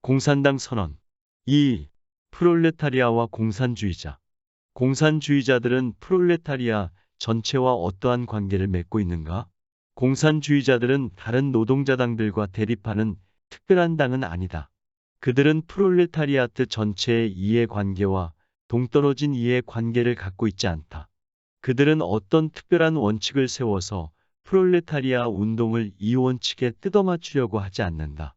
공산당 선언 2. 프롤레타리아와 공산주의자. 공산주의자들은 프롤레타리아 전체와 어떠한 관계를 맺고 있는가? 공산주의자들은 다른 노동자당들과 대립하는 특별한 당은 아니다. 그들은 프롤레타리아트 전체의 이해관계와 동떨어진 이해관계를 갖고 있지 않다. 그들은 어떤 특별한 원칙을 세워서 프롤레타리아 운동을 이 원칙에 뜯어맞추려고 하지 않는다.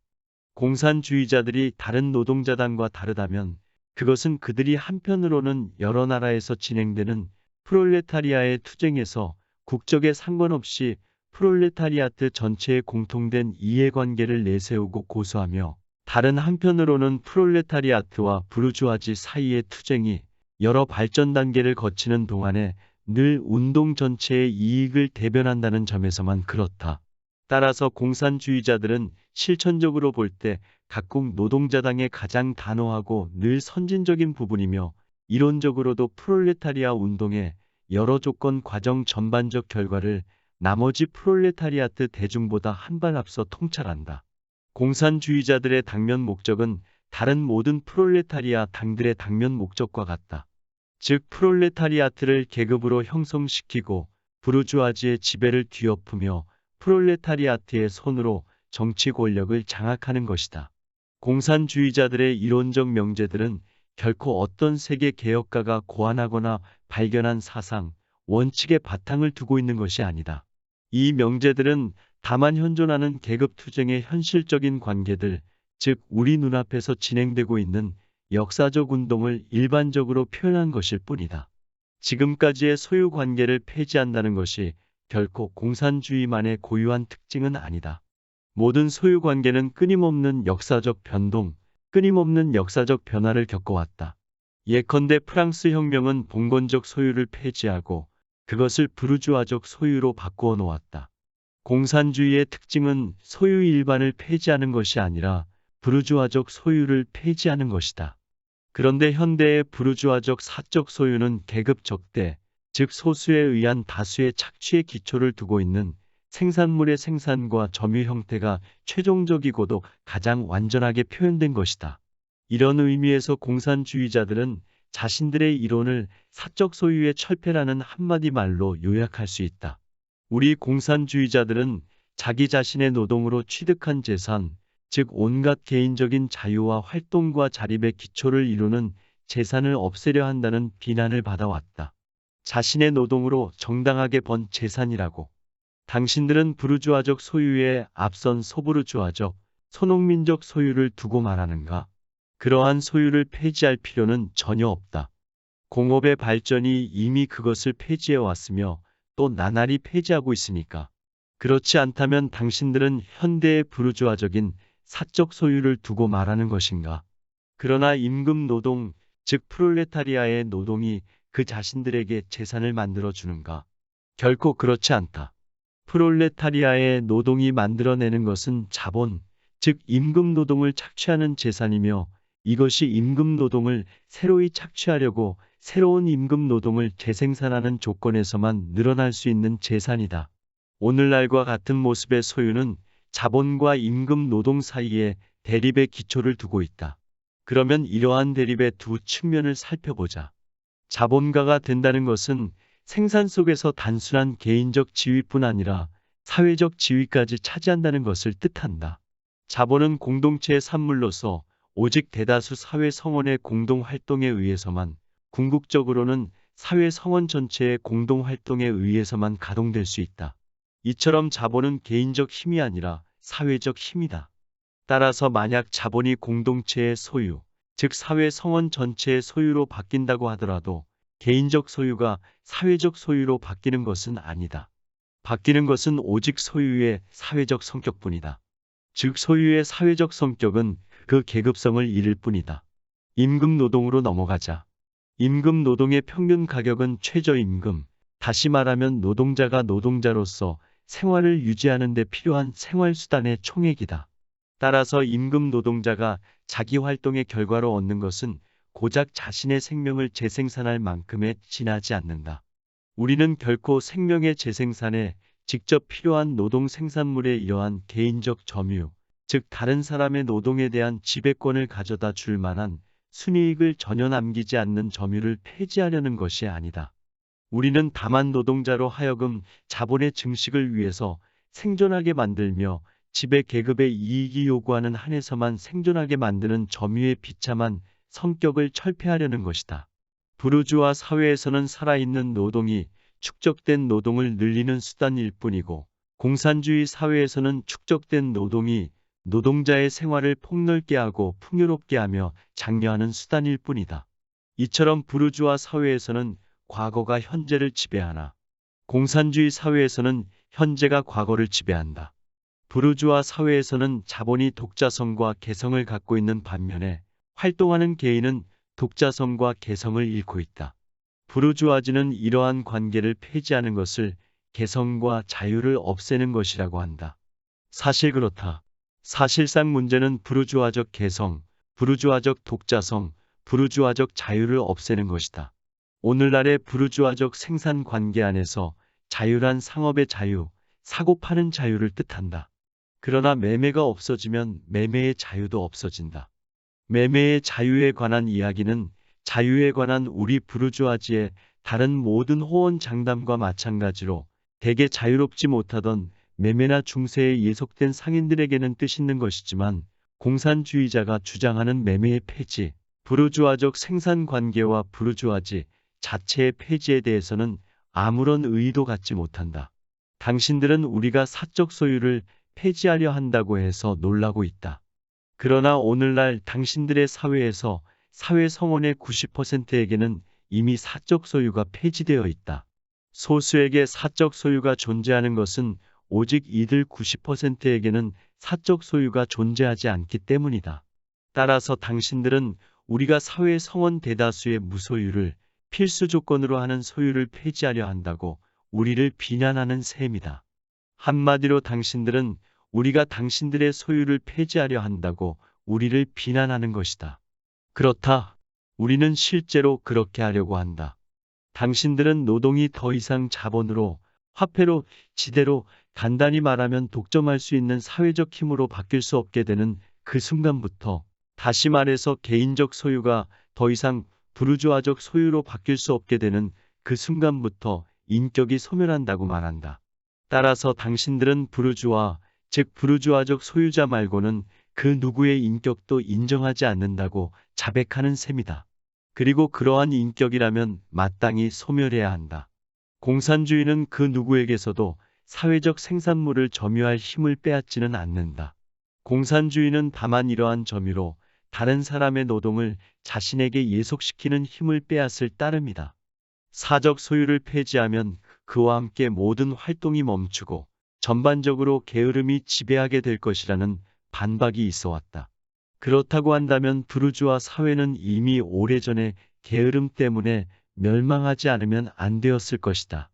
공산주의자들이 다른 노동자당과 다르다면 그것은 그들이 한편으로는 여러 나라에서 진행되는 프롤레타리아의 투쟁에서 국적에 상관없이 프롤레타리아트 전체의 공통된 이해관계를 내세우고 고수하며, 다른 한편으로는 프롤레타리아트와 부르주아지 사이의 투쟁이 여러 발전 단계를 거치는 동안에 늘 운동 전체의 이익을 대변한다는 점에서만 그렇다. 따라서 공산주의자들은 실천적으로 볼 때 각국 노동자당의 가장 단호하고 늘 선진적인 부분이며, 이론적으로도 프롤레타리아 운동의 여러 조건 과정 전반적 결과를 나머지 프롤레타리아트 대중보다 한 발 앞서 통찰한다. 공산주의자들의 당면 목적은 다른 모든 프롤레타리아 당들의 당면 목적과 같다. 즉 프롤레타리아트를 계급으로 형성시키고 부르주아지의 지배를 뒤엎으며 프롤레타리아트의 손으로 정치 권력을 장악하는 것이다. 공산주의자들의 이론적 명제들은 결코 어떤 세계 개혁가가 고안하거나 발견한 사상, 원칙의 바탕을 두고 있는 것이 아니다. 이 명제들은 다만 현존하는 계급투쟁의 현실적인 관계들, 즉 우리 눈앞에서 진행되고 있는 역사적 운동을 일반적으로 표현한 것일 뿐이다. 지금까지의 소유 관계를 폐지한다는 것이 결코 공산주의만의 고유한 특징은 아니다. 모든 소유 관계는 끊임없는 역사적 변동, 끊임없는 역사적 변화를 겪어왔다. 예컨대 프랑스 혁명은 봉건적 소유를 폐지하고 그것을 부르주아적 소유로 바꾸어 놓았다. 공산주의의 특징은 소유 일반을 폐지하는 것이 아니라 부르주아적 소유를 폐지하는 것이다. 그런데 현대의 부르주아적 사적 소유는 계급 적대, 즉 소수에 의한 다수의 착취의 기초를 두고 있는 생산물의 생산과 점유 형태가 최종적이고도 가장 완전하게 표현된 것이다. 이런 의미에서 공산주의자들은 자신들의 이론을 사적 소유의 철폐라는 한마디 말로 요약할 수 있다. 우리 공산주의자들은 자기 자신의 노동으로 취득한 재산, 즉 온갖 개인적인 자유와 활동과 자립의 기초를 이루는 재산을 없애려 한다는 비난을 받아왔다. 자신의 노동으로 정당하게 번 재산이라고. 당신들은 부르주아적 소유에 앞선 소부르주아적, 소농민적 소유를 두고 말하는가? 그러한 소유를 폐지할 필요는 전혀 없다. 공업의 발전이 이미 그것을 폐지해 왔으며 또 나날이 폐지하고 있으니까. 그렇지 않다면 당신들은 현대의 부르주아적인 사적 소유를 두고 말하는 것인가? 그러나 임금 노동, 즉 프롤레타리아의 노동이 그 자신들에게 재산을 만들어 주는가? 결코 그렇지 않다. 프롤레타리아의 노동이 만들어내는 것은 자본, 즉 임금 노동을 착취하는 재산이며, 이것이 임금 노동을 새로이 착취하려고 새로운 임금 노동을 재생산하는 조건에서만 늘어날 수 있는 재산이다. 오늘날과 같은 모습의 소유는 자본과 임금 노동 사이에 대립의 기초를 두고 있다. 그러면 이러한 대립의 두 측면을 살펴보자. 자본가가 된다는 것은 생산 속에서 단순한 개인적 지위뿐 아니라 사회적 지위까지 차지한다는 것을 뜻한다. 자본은 공동체의 산물로서 오직 대다수 사회 성원의 공동 활동에 의해서만, 궁극적으로는 사회 성원 전체의 공동 활동에 의해서만 가동될 수 있다. 이처럼 자본은 개인적 힘이 아니라 사회적 힘이다. 따라서 만약 자본이 공동체의 소유, 즉 사회 성원 전체의 소유로 바뀐다고 하더라도 개인적 소유가 사회적 소유로 바뀌는 것은 아니다. 바뀌는 것은 오직 소유의 사회적 성격뿐이다. 즉 소유의 사회적 성격은 그 계급성을 잃을 뿐이다. 임금 노동으로 넘어가자. 임금 노동의 평균 가격은 최저임금, 다시 말하면 노동자가 노동자로서 생활을 유지하는 데 필요한 생활수단의 총액이다. 따라서 임금 노동자가 자기 활동의 결과로 얻는 것은 고작 자신의 생명을 재생산할 만큼에 지나지 않는다. 우리는 결코 생명의 재생산에 직접 필요한 노동 생산물의 이러한 개인적 점유, 즉 다른 사람의 노동에 대한 지배권을 가져다 줄 만한 순이익을 전혀 남기지 않는 점유를 폐지하려는 것이 아니다. 우리는 다만 노동자로 하여금 자본의 증식을 위해서 생존하게 만들며 지배 계급의 이익이 요구하는 한에서만 생존하게 만드는 점유의 비참한 성격을 철폐하려는 것이다. 부르주아 사회에서는 살아있는 노동이 축적된 노동을 늘리는 수단일 뿐이고, 공산주의 사회에서는 축적된 노동이 노동자의 생활을 폭넓게 하고 풍요롭게 하며 장려하는 수단일 뿐이다. 이처럼 부르주아 사회에서는 과거가 현재를 지배하나, 공산주의 사회에서는 현재가 과거를 지배한다. 부르주아 사회에서는 자본이 독자성과 개성을 갖고 있는 반면에 활동하는 개인은 독자성과 개성을 잃고 있다. 부르주아지는 이러한 관계를 폐지하는 것을 개성과 자유를 없애는 것이라고 한다. 사실 그렇다. 사실상 문제는 부르주아적 개성, 부르주아적 독자성, 부르주아적 자유를 없애는 것이다. 오늘날의 부르주아적 생산 관계 안에서 자유란 상업의 자유, 사고 파는 자유를 뜻한다. 그러나 매매가 없어지면 매매의 자유도 없어진다. 매매의 자유에 관한 이야기는 자유에 관한 우리 부르주아지의 다른 모든 호언 장담과 마찬가지로 대개 자유롭지 못하던 매매나 중세에 예속된 상인들에게는 뜻있는 것이지만, 공산주의자가 주장하는 매매의 폐지, 부르주아적 생산 관계와 부르주아지 자체의 폐지에 대해서는 아무런 의의도 갖지 못한다. 당신들은 우리가 사적 소유를 폐지하려 한다고 해서 놀라고 있다. 그러나 오늘날 당신들의 사회에서 사회 성원의 90%에게는 이미 사적 소유가 폐지되어 있다. 소수에게 사적 소유가 존재하는 것은 오직 이들 90%에게는 사적 소유가 존재하지 않기 때문이다. 따라서 당신들은 우리가 사회 성원 대다수의 무소유를 필수 조건으로 하는 소유를 폐지하려 한다고 우리를 비난하는 셈이다. 한마디로 당신들은 우리가 당신들의 소유를 폐지하려 한다고 우리를 비난하는 것이다. 그렇다. 우리는 실제로 그렇게 하려고 한다. 당신들은 노동이 더 이상 자본으로, 화폐로, 지대로, 간단히 말하면 독점할 수 있는 사회적 힘으로 바뀔 수 없게 되는 그 순간부터, 다시 말해서 개인적 소유가 더 이상 부르주아적 소유로 바뀔 수 없게 되는 그 순간부터 인격이 소멸한다고 말한다. 따라서 당신들은 부르주아, 즉 부르주아적 소유자 말고는 그 누구의 인격도 인정하지 않는다고 자백하는 셈이다. 그리고 그러한 인격이라면 마땅히 소멸해야 한다. 공산주의는 그 누구에게서도 사회적 생산물을 점유할 힘을 빼앗지는 않는다. 공산주의는 다만 이러한 점유로 다른 사람의 노동을 자신에게 예속시키는 힘을 빼앗을 따름이다. 사적 소유를 폐지하면 그와 함께 모든 활동이 멈추고 전반적으로 게으름이 지배하게 될 것이라는 반박이 있어왔다. 그렇다고 한다면 부르주아 사회는 이미 오래전에 게으름 때문에 멸망하지 않으면 안 되었을 것이다.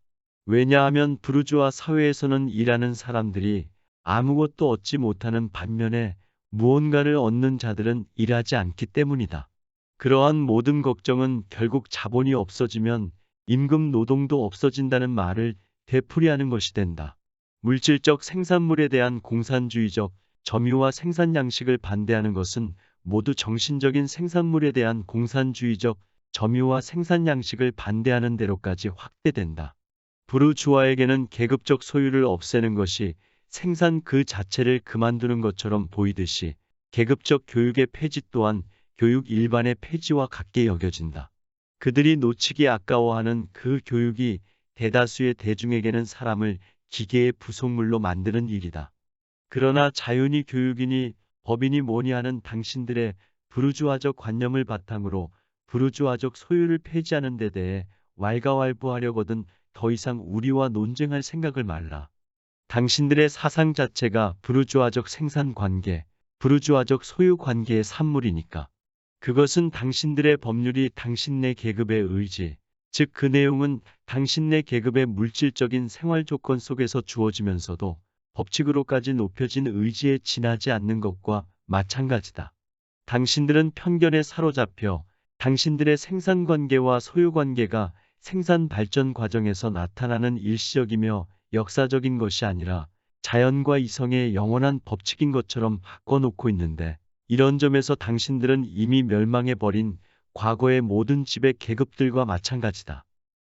왜냐하면 부르주아 사회에서는 일하는 사람들이 아무것도 얻지 못하는 반면에 무언가를 얻는 자들은 일하지 않기 때문이다. 그러한 모든 걱정은 결국 자본이 없어지면 임금 노동도 없어진다는 말을 되풀이하는 것이 된다. 물질적 생산물에 대한 공산주의적 점유와 생산 양식을 반대하는 것은 모두 정신적인 생산물에 대한 공산주의적 점유와 생산 양식을 반대하는 대로까지 확대된다. 부르주아에게는 계급적 소유를 없애는 것이 생산 그 자체를 그만두는 것처럼 보이듯이 계급적 교육의 폐지 또한 교육 일반의 폐지와 같게 여겨진다. 그들이 놓치기 아까워하는 그 교육이 대다수의 대중에게는 사람을 기계의 부속물로 만드는 일이다. 그러나 자유니 교육이니 법이니 뭐니 하는 당신들의 부르주아적 관념을 바탕으로 부르주아적 소유를 폐지하는 데 대해 왈가왈부하려거든 더 이상 우리와 논쟁할 생각을 말라. 당신들의 사상 자체가 부르주아적 생산 관계, 부르주아적 소유 관계의 산물이니까. 그것은 당신들의 법률이 당신네 계급의 의지, 즉 그 내용은 당신네 계급의 물질적인 생활 조건 속에서 주어지면서도 법칙으로까지 높여진 의지에 지나지 않는 것과 마찬가지다. 당신들은 편견에 사로잡혀 당신들의 생산관계와 소유관계가 생산 발전 과정에서 나타나는 일시적이며 역사적인 것이 아니라 자연과 이성의 영원한 법칙인 것처럼 바꿔놓고 있는데, 이런 점에서 당신들은 이미 멸망해버린 과거의 모든 지배 계급들과 마찬가지다.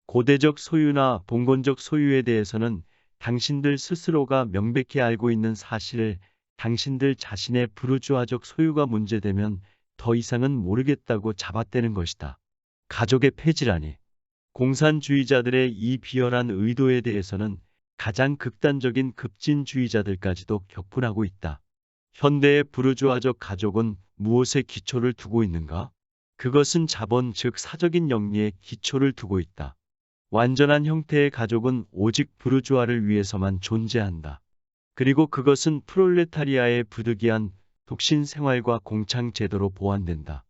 고대적 소유나 봉건적 소유에 대해서는 당신들 스스로가 명백히 알고 있는 사실을 당신들 자신의 부르주아적 소유가 문제되면 더 이상은 모르겠다고 잡아떼는 것이다. 가족의 폐지라니. 공산주의자들의 이 비열한 의도에 대해서는 가장 극단적인 급진주의자들까지도 격분하고 있다. 현대의 부르주아적 가족은 무엇에 기초를 두고 있는가? 그것은 자본 즉 사적인 영리에 기초를 두고 있다. 완전한 형태의 가족은 오직 부르주아를 위해서만 존재한다. 그리고 그것은 프롤레타리아의 부득이한 독신 생활과 공창 제도로 보완된다.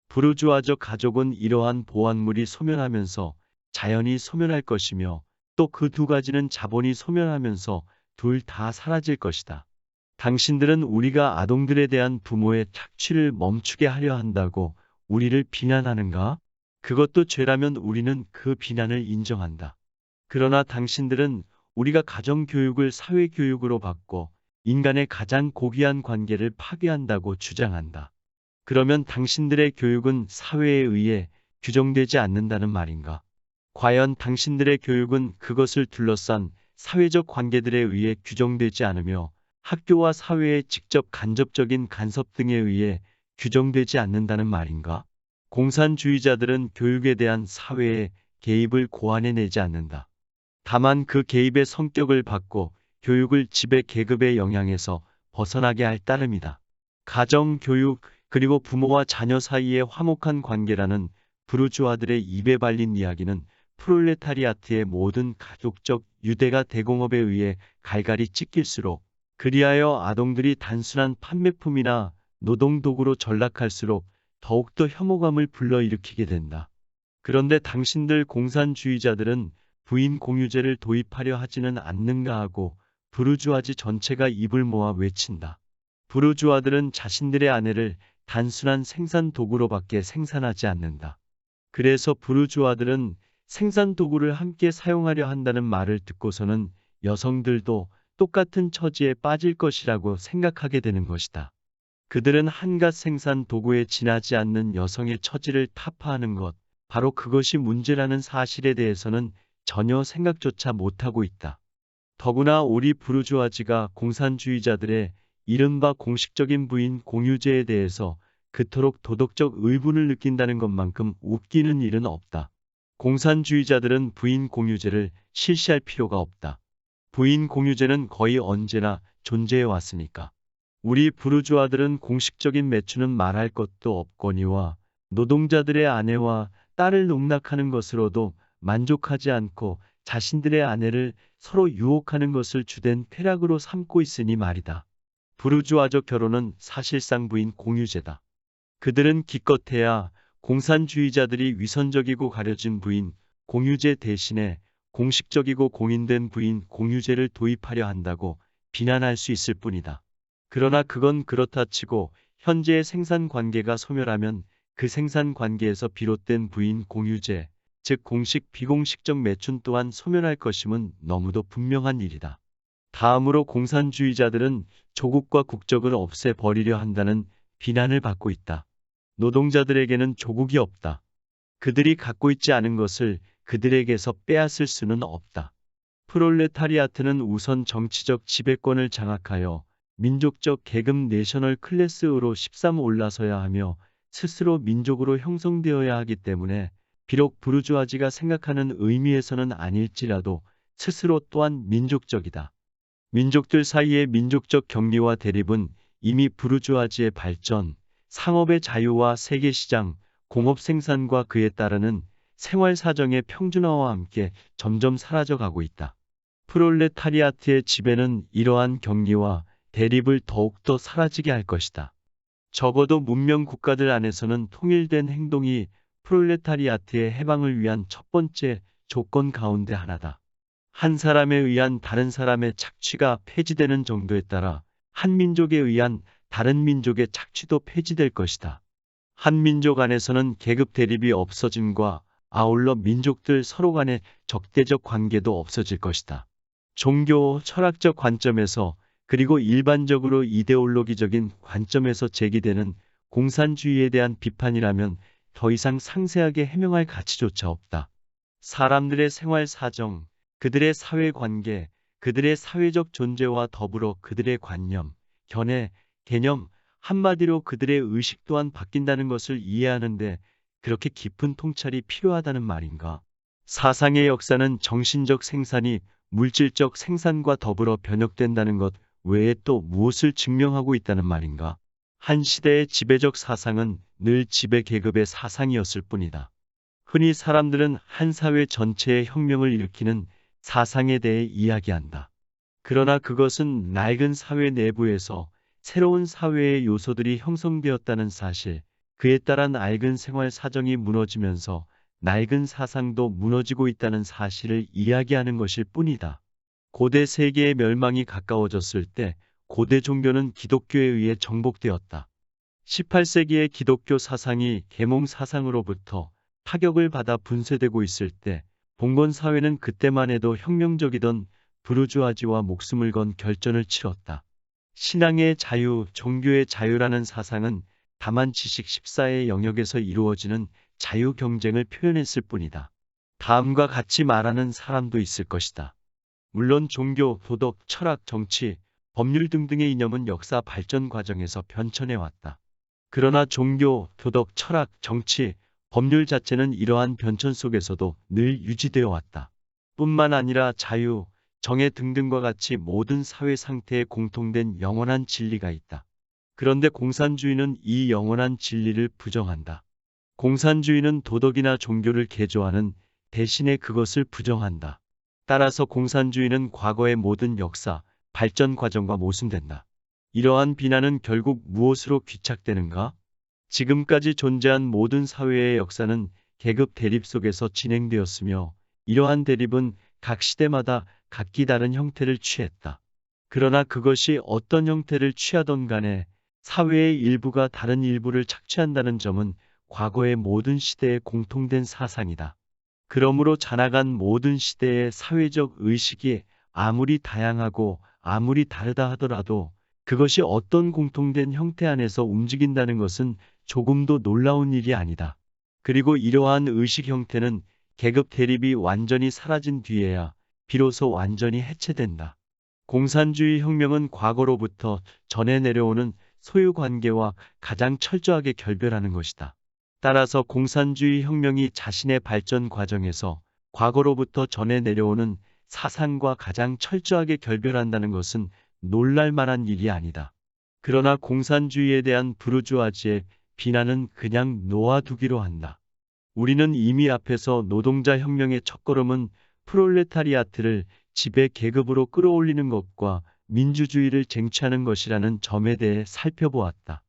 부르주아적 가족은 이러한 보완물이 소멸하면서 자연이 소멸할 것이며 또 그 두 가지는 자본이 소멸하면서 둘 다 사라질 것이다. 당신들은 우리가 아동들에 대한 부모의 착취를 멈추게 하려 한다고 우리를 비난하는가? 그것도 죄라면 우리는 그 비난을 인정한다. 그러나 당신들은 우리가 가정교육을 사회교육으로 바꿔 인간의 가장 고귀한 관계를 파괴한다고 주장한다. 그러면 당신들의 교육은 사회에 의해 규정되지 않는다는 말인가? 과연 당신들의 교육은 그것을 둘러싼 사회적 관계들에 의해 규정되지 않으며 학교와 사회의 직접 간접적인 간섭 등에 의해 규정되지 않는다는 말인가? 공산주의자들은 교육에 대한 사회의 개입을 고안해내지 않는다. 다만 그 개입의 성격을 바꿔 교육을 지배 계급의 영향에서 벗어나게 할 따름이다. 가정, 교육, 그리고 부모와 자녀 사이의 화목한 관계라는 부르주아들의 입에 발린 이야기는 프롤레타리아트의 모든 가족적 유대가 대공업에 의해 갈갈이 찢길수록 그리하여 아동들이 단순한 판매품이나 노동도구로 전락할수록 더욱더 혐오감을 불러일으키게 된다. 그런데 당신들 공산주의자들은 부인 공유제를 도입하려 하지는 않는가 하고 부르주아지 전체가 입을 모아 외친다. 부르주아들은 자신들의 아내를 단순한 생산 도구로밖에 생산하지 않는다. 그래서 부르주아들은 생산 도구를 함께 사용하려 한다는 말을 듣고서는 여성들도 똑같은 처지에 빠질 것이라고 생각하게 되는 것이다. 그들은 한갓 생산 도구에 지나지 않는 여성의 처지를 타파하는 것, 바로 그것이 문제라는 사실에 대해서는 전혀 생각조차 못하고 있다. 더구나 우리 부르주아지가 공산주의자들의 이른바 공식적인 부인 공유제에 대해서 그토록 도덕적 의분을 느낀다는 것만큼 웃기는 일은 없다. 공산주의자들은 부인 공유제를 실시할 필요가 없다. 부인 공유제는 거의 언제나 존재해 왔으니까. 우리 부르주아들은 공식적인 매춘은 말할 것도 없거니와 노동자들의 아내와 딸을 농락하는 것으로도 만족하지 않고 자신들의 아내를 서로 유혹하는 것을 주된 쾌락으로 삼고 있으니 말이다. 부르주아적 결혼은 사실상 부인 공유제다. 그들은 기껏해야 공산주의자들이 위선적이고 가려진 부인 공유제 대신에 공식적이고 공인된 부인 공유제를 도입하려 한다고 비난할 수 있을 뿐이다. 그러나 그건 그렇다 치고 현재의 생산관계가 소멸하면 그 생산관계에서 비롯된 부인 공유제, 즉 공식 비공식적 매춘 또한 소멸할 것임은 너무도 분명한 일이다. 다음으로 공산주의자들은 조국과 국적을 없애버리려 한다는 비난을 받고 있다. 노동자들에게는 조국이 없다. 그들이 갖고 있지 않은 것을 그들에게서 빼앗을 수는 없다. 프롤레타리아트는 우선 정치적 지배권을 장악하여 민족적 계급 내셔널 클래스로 13 올라서야 하며 스스로 민족으로 형성되어야 하기 때문에 비록 부르주아지가 생각하는 의미에서는 아닐지라도 스스로 또한 민족적이다. 민족들 사이의 민족적 격리와 대립은 이미 부르주아지의 발전, 상업의 자유와 세계시장, 공업 생산과 그에 따르는 생활 사정의 평준화와 함께 점점 사라져가고 있다. 프롤레타리아트의 지배는 이러한 격리와 대립을 더욱더 사라지게 할 것이다. 적어도 문명 국가들 안에서는 통일된 행동이 프롤레타리아트의 해방을 위한 첫 번째 조건 가운데 하나다. 한 사람에 의한 다른 사람의 착취가 폐지되는 정도에 따라 한 민족에 의한 다른 민족의 착취도 폐지될 것이다. 한 민족 안에서는 계급 대립이 없어짐과 아울러 민족들 서로 간의 적대적 관계도 없어질 것이다. 종교, 철학적 관점에서 그리고 일반적으로 이데올로기적인 관점에서 제기되는 공산주의에 대한 비판이라면 더 이상 상세하게 해명할 가치조차 없다. 사람들의 생활 사정, 그들의 사회 관계, 그들의 사회적 존재와 더불어 그들의 관념, 견해, 개념, 한마디로 그들의 의식 또한 바뀐다는 것을 이해하는데 그렇게 깊은 통찰이 필요하다는 말인가? 사상의 역사는 정신적 생산이 물질적 생산과 더불어 변혁된다는 것 외에 또 무엇을 증명하고 있다는 말인가? 한 시대의 지배적 사상은 늘 지배 계급의 사상이었을 뿐이다. 흔히 사람들은 한 사회 전체의 혁명을 일으키는 사상에 대해 이야기한다. 그러나 그것은 낡은 사회 내부에서 새로운 사회의 요소들이 형성되었다는 사실, 그에 따라 낡은 생활 사정이 무너지면서 낡은 사상도 무너지고 있다는 사실을 이야기하는 것일 뿐이다. 고대 세계의 멸망이 가까워졌을 때 고대 종교는 기독교에 의해 정복되었다. 18세기의 기독교 사상이 계몽 사상으로부터 타격을 받아 분쇄되고 있을 때 봉건 사회는 그때만 해도 혁명적이던 부르주아지와 목숨을 건 결전을 치렀다. 신앙의 자유, 종교의 자유라는 사상은 다만 지식 14의 영역에서 이루어지는 자유 경쟁을 표현했을 뿐이다. 다음과 같이 말하는 사람도 있을 것이다. 물론 종교, 도덕, 철학, 정치, 법률 등등의 이념은 역사 발전 과정에서 변천해 왔다. 그러나 종교, 도덕, 철학, 정치, 법률 자체는 이러한 변천 속에서도 늘 유지되어 왔다. 뿐만 아니라 자유, 정의 등등과 같이 모든 사회 상태에 공통된 영원한 진리가 있다. 그런데 공산주의는 이 영원한 진리를 부정한다. 공산주의는 도덕이나 종교를 개조하는 대신에 그것을 부정한다. 따라서 공산주의는 과거의 모든 역사, 발전 과정과 모순된다. 이러한 비난은 결국 무엇으로 귀착되는가? 지금까지 존재한 모든 사회의 역사는 계급 대립 속에서 진행되었으며 이러한 대립은 각 시대마다 각기 다른 형태를 취했다. 그러나 그것이 어떤 형태를 취하던 간에 사회의 일부가 다른 일부를 착취한다는 점은 과거의 모든 시대의 공통된 사상이다. 그러므로 자나간 모든 시대의 사회적 의식이 아무리 다양하고 아무리 다르다 하더라도 그것이 어떤 공통된 형태 안에서 움직인다는 것은 조금도 놀라운 일이 아니다. 그리고 이러한 의식 형태는 계급 대립이 완전히 사라진 뒤에야 비로소 완전히 해체된다. 공산주의 혁명은 과거로부터 전해 내려오는 소유 관계와 가장 철저하게 결별하는 것이다. 따라서 공산주의 혁명이 자신의 발전 과정에서 과거로부터 전해 내려오는 사상과 가장 철저하게 결별한다는 것은 놀랄 만한 일이 아니다. 그러나 공산주의에 대한 부르주아지의 비난은 그냥 놓아두기로 한다. 우리는 이미 앞에서 노동자 혁명의 첫걸음은 프롤레타리아트를 지배 계급으로 끌어올리는 것과 민주주의를 쟁취하는 것이라는 점에 대해 살펴보았다.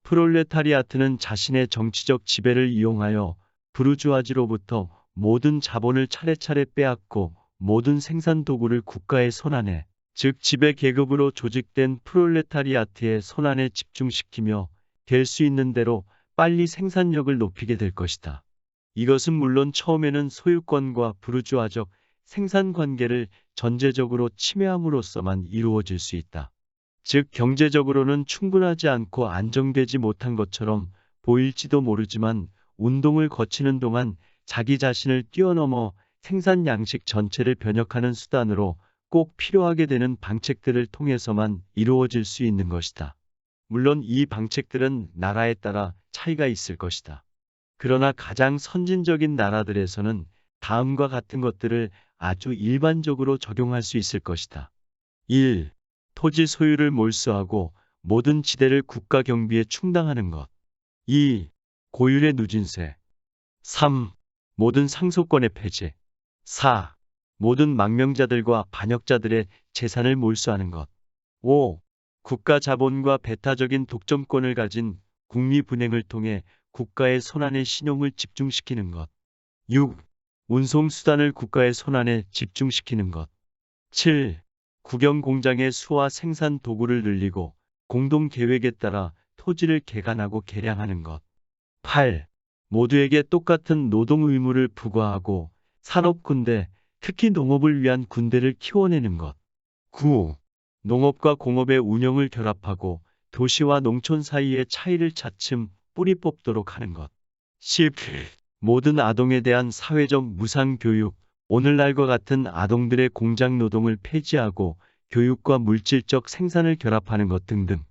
프롤레타리아트는 자신의 정치적 지배를 이용하여 부르주아지로부터 모든 자본을 차례차례 빼앗고 모든 생산 도구를 국가의 손안에, 즉 지배 계급으로 조직된 프롤레타리아트의 손안에 집중시키며 될 수 있는 대로 빨리 생산력을 높이게 될 것이다. 이것은 물론 처음에는 소유권과 부르주아적 생산 관계를 전제적으로 침해함으로써만 이루어질 수 있다. 즉 경제적으로는 충분하지 않고 안정되지 못한 것처럼 보일지도 모르지만 운동을 거치는 동안 자기 자신을 뛰어넘어 생산 양식 전체를 변혁하는 수단으로 꼭 필요하게 되는 방책들을 통해서만 이루어질 수 있는 것이다. 물론 이 방책들은 나라에 따라 차이가 있을 것이다. 그러나 가장 선진적인 나라들에서는 다음과 같은 것들을 아주 일반적으로 적용할 수 있을 것이다. 1. 토지 소유를 몰수하고 모든 지대를 국가 경비에 충당하는 것. 2. 고율의 누진세. 3. 모든 상속권의 폐지. 4. 모든 망명자들과 반역자들의 재산을 몰수하는 것. 5. 국가 자본과 배타적인 독점권을 가진 국리분행을 통해 국가의 손안에 신용을 집중시키는 것. 6. 운송수단을 국가의 손안에 집중시키는 것. 7. 국영 공장의 수와 생산 도구를 늘리고 공동계획에 따라 토지를 개간하고 개량하는 것. 8. 모두에게 똑같은 노동 의무를 부과하고 산업군대, 특히 농업을 위한 군대를 키워내는 것. 9. 농업과 공업의 운영을 결합하고 도시와 농촌 사이의 차이를 차츰 뿌리 뽑도록 하는 것. 10. 모든 아동에 대한 사회적 무상교육, 오늘날과 같은 아동들의 공장 노동을 폐지하고 교육과 물질적 생산을 결합하는 것 등등.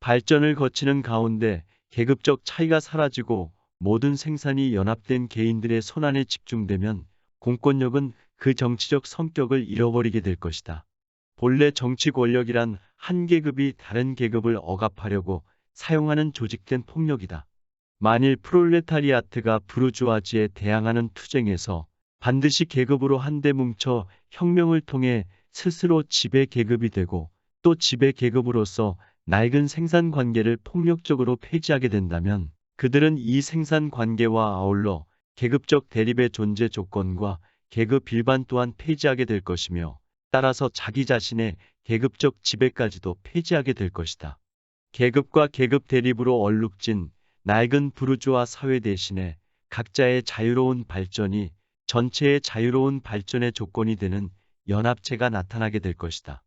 발전을 거치는 가운데 계급적 차이가 사라지고 모든 생산이 연합된 개인들의 손안에 집중되면 공권력은 그 정치적 성격을 잃어버리게 될 것이다. 본래 정치 권력이란 한 계급이 다른 계급을 억압하려고 사용하는 조직된 폭력이다. 만일 프롤레타리아트가 부르주아지에 대항하는 투쟁에서 반드시 계급으로 한데 뭉쳐 혁명을 통해 스스로 지배 계급이 되고 또 지배 계급으로서 낡은 생산 관계를 폭력적으로 폐지하게 된다면 그들은 이 생산 관계와 아울러 계급적 대립의 존재 조건과 계급 일반 또한 폐지하게 될 것이며 따라서 자기 자신의 계급적 지배까지도 폐지하게 될 것이다. 계급과 계급 대립으로 얼룩진 낡은 부르주아 사회 대신에 각자의 자유로운 발전이 전체의 자유로운 발전의 조건이 되는 연합체가 나타나게 될 것이다.